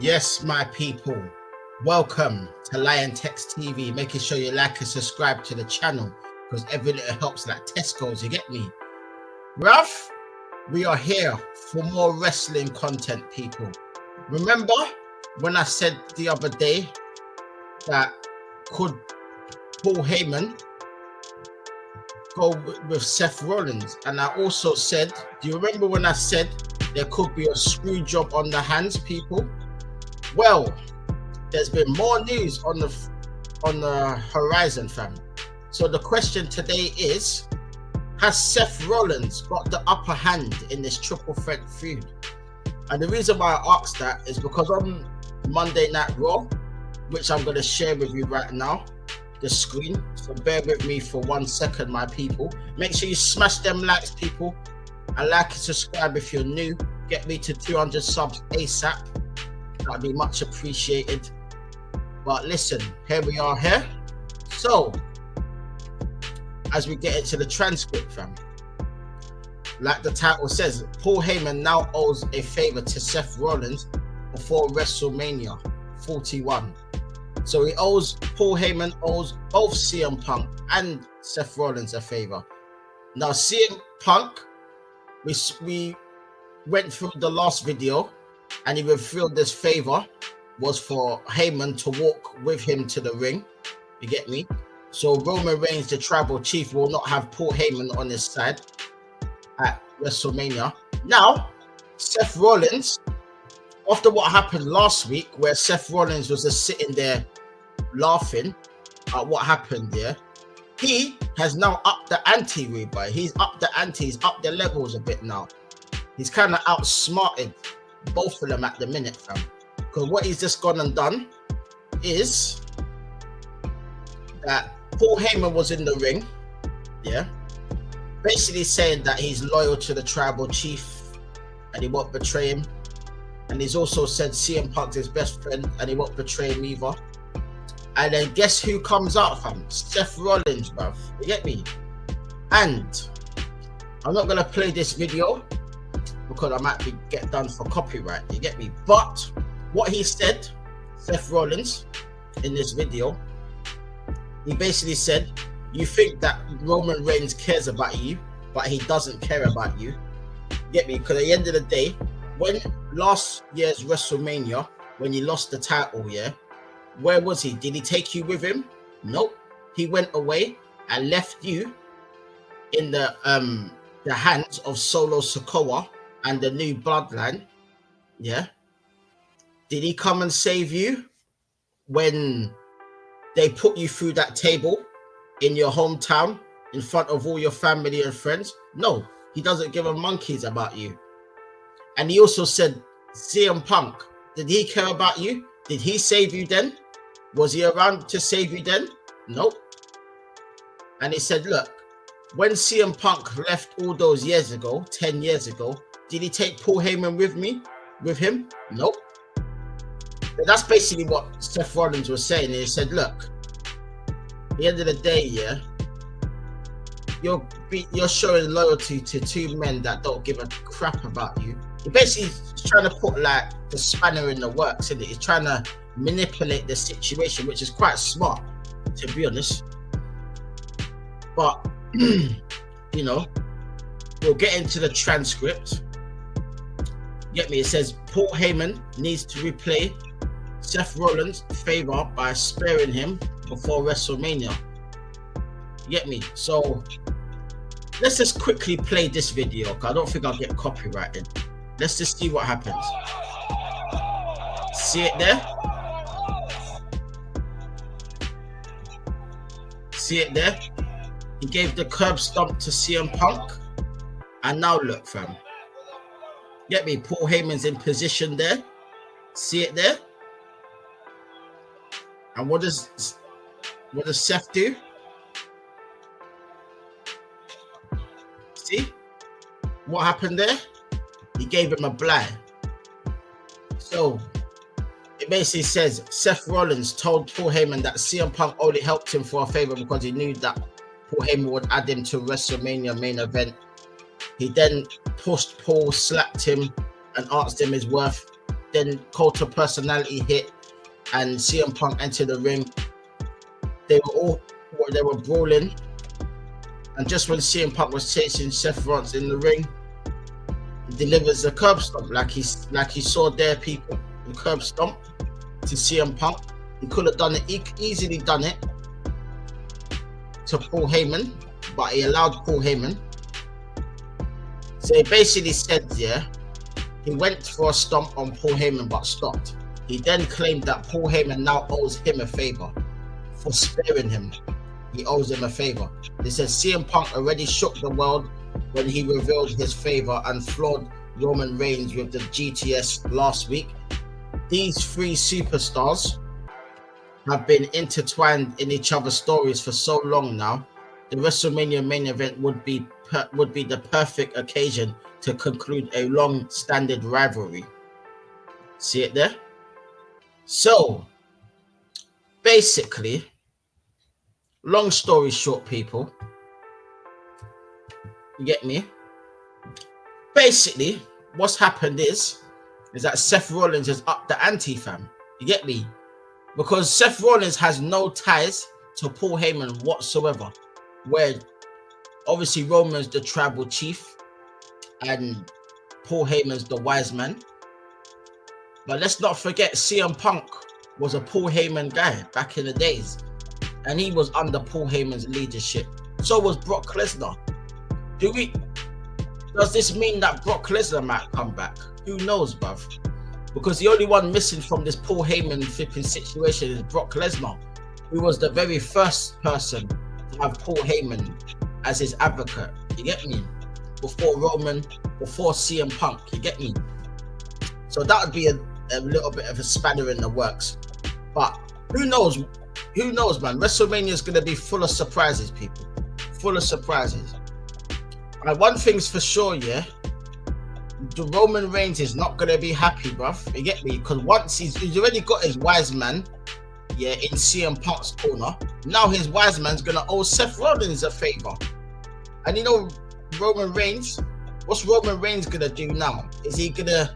Yes, my people, welcome to liontekztv. Making sure you like and subscribe to the channel because every little helps like Tesco's, you get me? Bruv, we are here for more wrestling content, people. Remember when I said the other day that could Paul Heyman go with Seth Rollins? And I also said, do you remember when I said there could be a screw job on the hands, people? Well, there's been more news on the horizon, fam. So the question today is, has Seth Rollins got the upper hand in this triple threat feud? And the reason why I asked that is because on Monday Night Raw, which I'm going to share with you right now, the screen, so bear with me for 1 second, my people. Make sure you smash them likes, people, and like and subscribe if you're new. Get me to 200 subs ASAP. That'd be much appreciated. But listen, here we are here. So, as we get into the transcript, fam, like the title says, Paul Heyman now owes a favor to Seth Rollins before WrestleMania 41. So Paul Heyman owes both CM Punk and Seth Rollins a favor. Now, CM Punk, we went through the last video, and he revealed this favor was for Heyman to walk with him to the ring. You get me? So Roman Reigns, the tribal chief, will not have Paul Heyman on his side at WrestleMania. Now, Seth Rollins, after what happened last week, where Seth Rollins was just sitting there laughing at what happened there, he has now upped the ante, Reba. He's upped the ante, he's upped the levels a bit now. He's kind of outsmarted both of them at the minute, fam. Because what he's just gone and done is that Paul Heyman was in the ring, yeah, basically saying that he's loyal to the tribal chief and he won't betray him. And he's also said CM Punk's his best friend and he won't betray him either. And then guess who comes out, fam? Seth Rollins, bruv. You get me? And I'm not gonna play this video because I might get done for copyright, you get me? But what he said, Seth Rollins, in this video, he basically said, you think that Roman Reigns cares about you, but he doesn't care about you. You get me? Because at the end of the day, when last year's WrestleMania, when he lost the title, yeah, where was he? Did he take you with him? Nope. He went away and left you in the hands of Solo Sikoa and the new bloodline. Yeah. Did he come and save you when they put you through that table in your hometown in front of all your family and friends? No, he doesn't give a monkeys about you. And he also said, CM Punk, did he care about you? Did he save you then? Was he around to save you then? Nope. And he said, look, when CM Punk left all those years ago, 10 years ago, did he take Paul Heyman with him? Nope. But that's basically what Seth Rollins was saying. He said, look, at the end of the day, yeah, you're showing loyalty to two men that don't give a crap about you. He basically is trying to put like the spanner in the works, isn't it? He's trying to manipulate the situation, which is quite smart, to be honest. But, you know, we'll get into the transcript. Get me? It says Paul Heyman needs to replay Seth Rollins' favor by sparing him before WrestleMania. Get me? So let's just quickly play this video because I don't think I'll get copyrighted. Let's just see what happens. See it there? See it there? He gave the curb stomp to CM Punk. And now look, fam. Get me? Paul Heyman's in position there. See it there? And what does Seth do? See? What happened there? He gave him a blind. So it basically says Seth Rollins told Paul Heyman that CM Punk only helped him for a favor because he knew that Paul Heyman would add him to WrestleMania main event. He then pushed Paul, slapped him, and asked him his worth. then cult of personality hit, and CM Punk entered the ring. They were brawling, and just when CM Punk was chasing Seth Rollins in the ring, he delivers a curb stomp like he saw there, people. The curb stomp to CM Punk. He could have done it, easily done it to Paul Heyman, but he allowed Paul Heyman. So he basically said, yeah, he went for a stomp on Paul Heyman but stopped. He then claimed that Paul Heyman now owes him a favor for sparing him. He owes him a favor. They said CM Punk already shook the world when he revealed his favor and floored Roman Reigns with the GTS last week. These three superstars have been intertwined in each other's stories for so long now. The WrestleMania main event would be the perfect occasion to conclude a long-standing rivalry. See it there? So, basically, long story short, people, you get me? Basically, what's happened is that Seth Rollins has upped the ante, fam. You get me? Because Seth Rollins has no ties to Paul Heyman whatsoever. Where obviously Roman's the tribal chief and Paul Heyman's the wise man. But let's not forget CM Punk was a Paul Heyman guy back in the days. And he was under Paul Heyman's leadership. So was Brock Lesnar. Does this mean that Brock Lesnar might come back? Who knows, bruv? Because the only one missing from this Paul Heyman flipping situation is Brock Lesnar, who was the very first person to have Paul Heyman as his advocate. You get me? Before Roman, before CM Punk. You get me? So that would be a little bit of a spanner in the works. But who knows? Who knows, man? WrestleMania is going to be full of surprises, people. Full of surprises. And one thing's for sure, yeah. The Roman Reigns is not going to be happy, bruv. You get me? Because once he's already got his wise man, yeah, in CM Punk's corner. Now his wise man's going to owe Seth Rollins a favor. And you know, Roman Reigns, what's Roman Reigns going to do now? Is he going to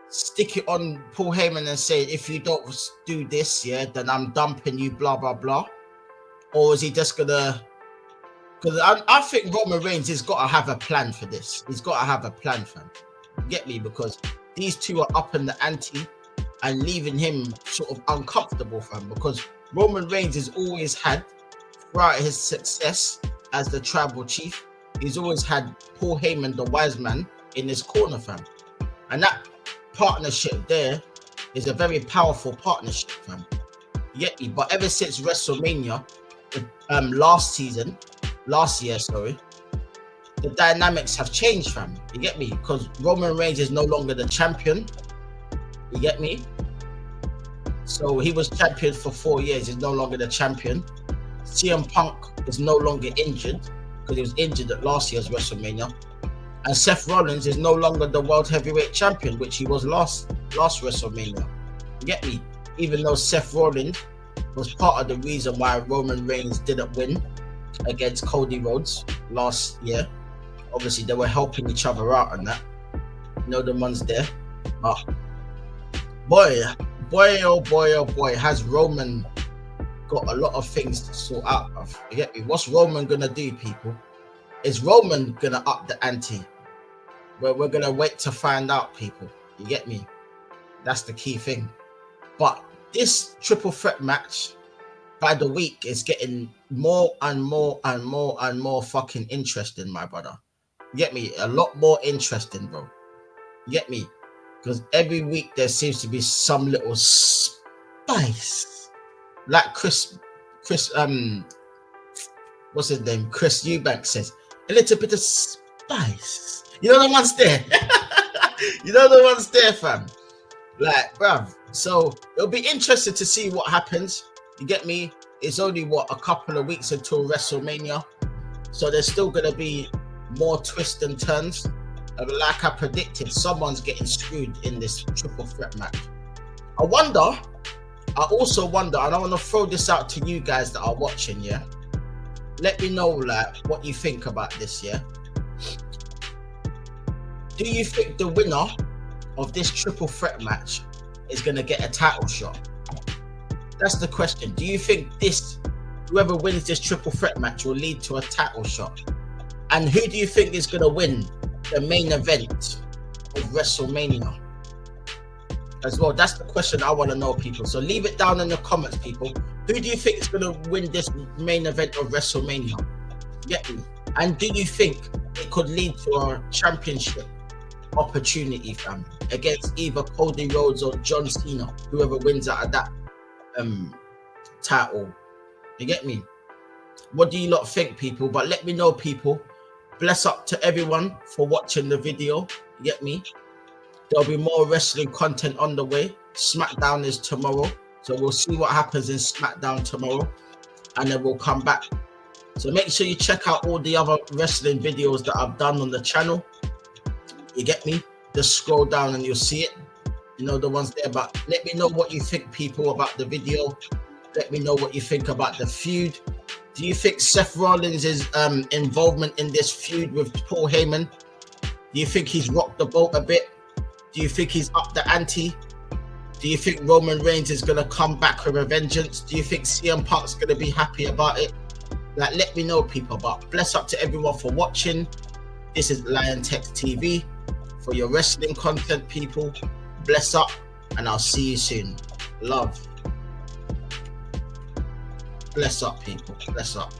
stick it on Paul Heyman and say, if you don't do this, yeah, then I'm dumping you, blah, blah, blah? Or is he just going to... Because I think Roman Reigns has got to have a plan for this. He's got to have a plan, fam. Get me? Because these two are up in the ante and leaving him sort of uncomfortable, fam. Because Roman Reigns has always had, throughout his success as the tribal chief, he's always had Paul Heyman, the wise man, in his corner, fam. And that partnership there is a very powerful partnership, fam. You get me? But ever since WrestleMania, last year, the dynamics have changed, fam. You get me? Because Roman Reigns is no longer the champion. You get me? So he was champion for 4 years. He's no longer the champion. CM Punk is no longer injured because he was injured at last year's WrestleMania. And Seth Rollins is no longer the world heavyweight champion, which he was last WrestleMania. You get me? Even though Seth Rollins was part of the reason why Roman Reigns didn't win against Cody Rhodes last year. Obviously, they were helping each other out on that. You know, the ones there. But boy, oh boy, has Roman got a lot of things to sort out of. You get me? What's Roman gonna do, people? Is Roman gonna up the ante? Well, we're gonna wait to find out, people. You get me? That's the key thing. But this triple threat match by the week is getting more and more fucking interesting, my brother. You get me? A lot more interesting, bro. You get me? Because every week there seems to be some little spice. Like Chris, what's his name? Chris Eubanks says, a little bit of spice. You know the ones there? You know the ones there, fam? Like, bruv. So it'll be interesting to see what happens. You get me? It's only, a couple of weeks until WrestleMania. So there's still going to be more twists and turns. And like I predicted, someone's getting screwed in this triple threat match. I also wonder, and I want to throw this out to you guys that are watching, yeah? Let me know, like, what you think about this, yeah? Do you think the winner of this triple threat match is going to get a title shot? That's the question. Do you think whoever wins this triple threat match will lead to a title shot? And who do you think is going to win the main event of WrestleMania as well? That's the question I want to know, people. So leave it down in the comments, people. Who do you think is going to win this main event of WrestleMania? Get me? And do you think it could lead to a championship opportunity, fam, against either Cody Rhodes or John Cena, whoever wins out of that title? You get me? What do you lot think, people? But let me know, people. Bless up to everyone for watching the video. You get me? There'll be more wrestling content on the way. SmackDown is tomorrow, so we'll see what happens in SmackDown tomorrow, and then we'll come back. So make sure you check out all the other wrestling videos that I've done on the channel. You get me? Just scroll down and you'll see it. You know, the ones there. But let me know what you think, people, about the video. Let me know what you think about the feud. Do you think Seth Rollins' involvement in this feud with Paul Heyman, do you think he's rocked the boat a bit? Do you think he's up the ante? Do you think Roman Reigns is going to come back with a vengeance? Do you think CM Punk's going to be happy about it? Like, let me know, people. But bless up to everyone for watching. This is liontekztv for your wrestling content, people. Bless up, and I'll see you soon. Love. Bless up, people. Bless up.